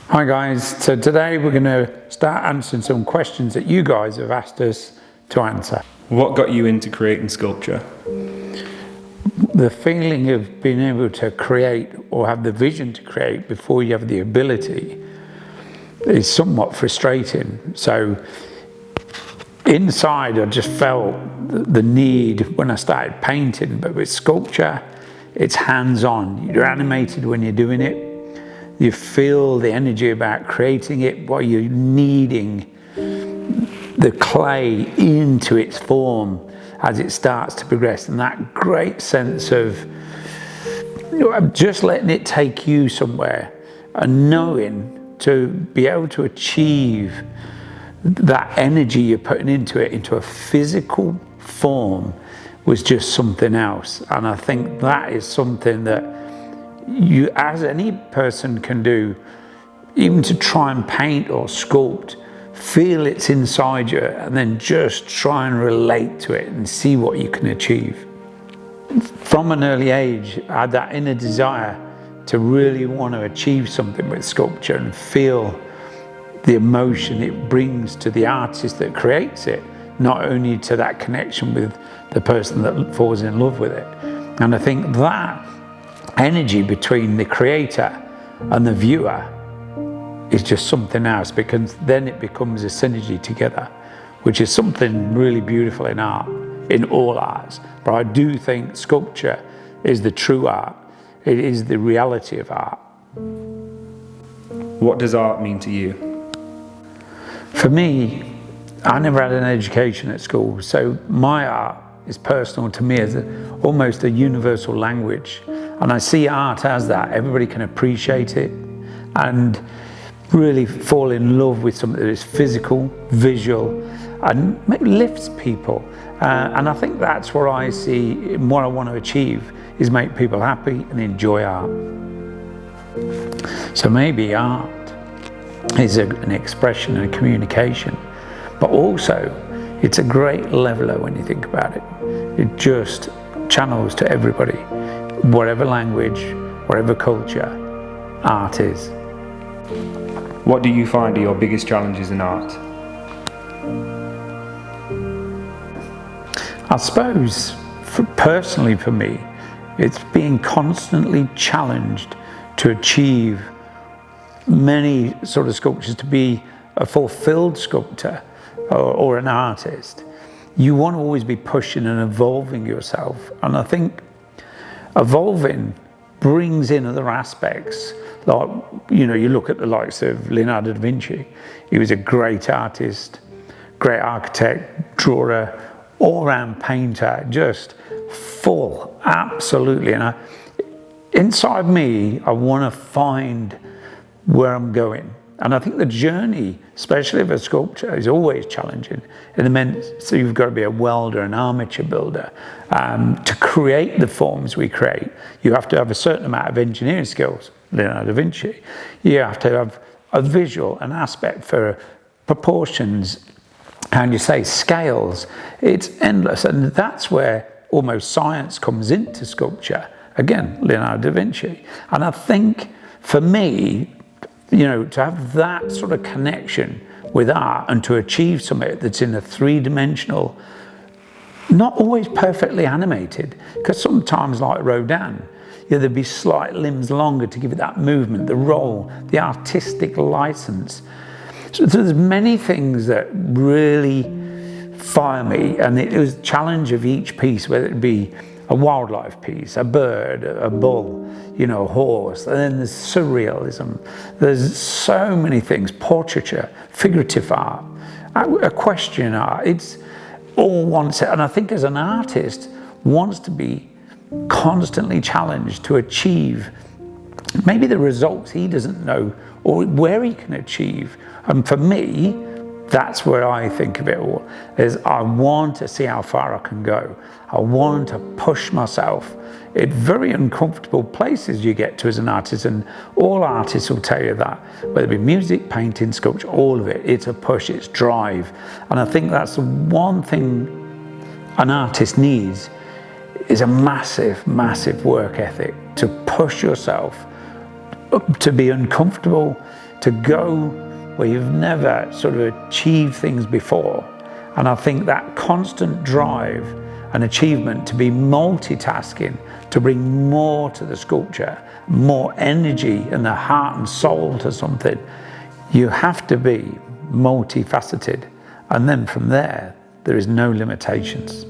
Hi guys, so today we're going to start answering some questions that you guys have asked us to answer. What got you into creating sculpture? The feeling of being able to create or have the vision to create before you have the ability is somewhat frustrating. So inside I just felt the need when I started painting, but with sculpture it's hands-on. You're animated when you're doing it. You feel the energy about creating it while you're kneading the clay into its form as it starts to progress, and that great sense of just letting it take you somewhere and knowing to be able to achieve that energy you're putting into it into a physical form was just something else. And I think that is something that you, as any person can do, even to try and paint or sculpt, feel it's inside you and then just try and relate to it and see what you can achieve. From an early age, I had that inner desire to really want to achieve something with sculpture and feel the emotion it brings to the artist that creates it, not only to that connection with the person that falls in love with it. And I think that energy between the creator and the viewer is just something else, because then it becomes a synergy together, which is something really beautiful in art, in all arts. But I do think sculpture is the true art. It is the reality of art. What does art mean to you? For me, I never had an education at school, so my art is personal to me as almost a universal language. And I see art as that. Everybody can appreciate it and really fall in love with something that is physical, visual, and maybe lifts people. And I think that's what I see in what I want to achieve, is make people happy and enjoy art. So maybe art is an expression and a communication, but also it's a great leveler when you think about it. It just channels to everybody. Whatever language, whatever culture, art is. What do you find are your biggest challenges in art? I suppose, personally for me, it's being constantly challenged to achieve many sort of sculptures, to be a fulfilled sculptor or an artist. You want to always be pushing and evolving yourself. And I think evolving brings in other aspects, like, you know, you look at the likes of Leonardo da Vinci. He was a great artist, great architect, drawer, all-round painter, just full, absolutely. And inside me, I want to find where I'm going. And I think the journey, especially of a sculpture, is always challenging. So you've got to be a welder, an armature builder. To create the forms we create, you have to have a certain amount of engineering skills, Leonardo da Vinci. You have to have a visual, an aspect for proportions, and you say scales. It's endless, and that's where almost science comes into sculpture. Again, Leonardo da Vinci. And I think for me, you know, to have that sort of connection with art and to achieve something that's in a three-dimensional, not always perfectly animated, because sometimes, like Rodin, there'd be slight limbs longer to give it that movement, the role, the artistic license. So there's many things that really fire me, and it was a challenge of each piece, whether it be a wildlife piece, a bird, a bull, you know, a horse, and then there's surrealism. There's so many things, portraiture, figurative art, equestrian art. It's all one set, and I think as an artist wants to be constantly challenged to achieve maybe the results he doesn't know or where he can achieve. And for me, that's where I think of it all, is I want to see how far I can go. I want to push myself in very uncomfortable places you get to as an artist, and all artists will tell you that, whether it be music, painting, sculpture, all of it, it's a push, it's drive. And I think that's the one thing an artist needs, is a massive, massive work ethic, to push yourself, to be uncomfortable, to go where you've never sort of achieved things before. And I think that constant drive and achievement to be multitasking, to bring more to the sculpture, more energy and the heart and soul to something, you have to be multifaceted. And then from there is no limitations.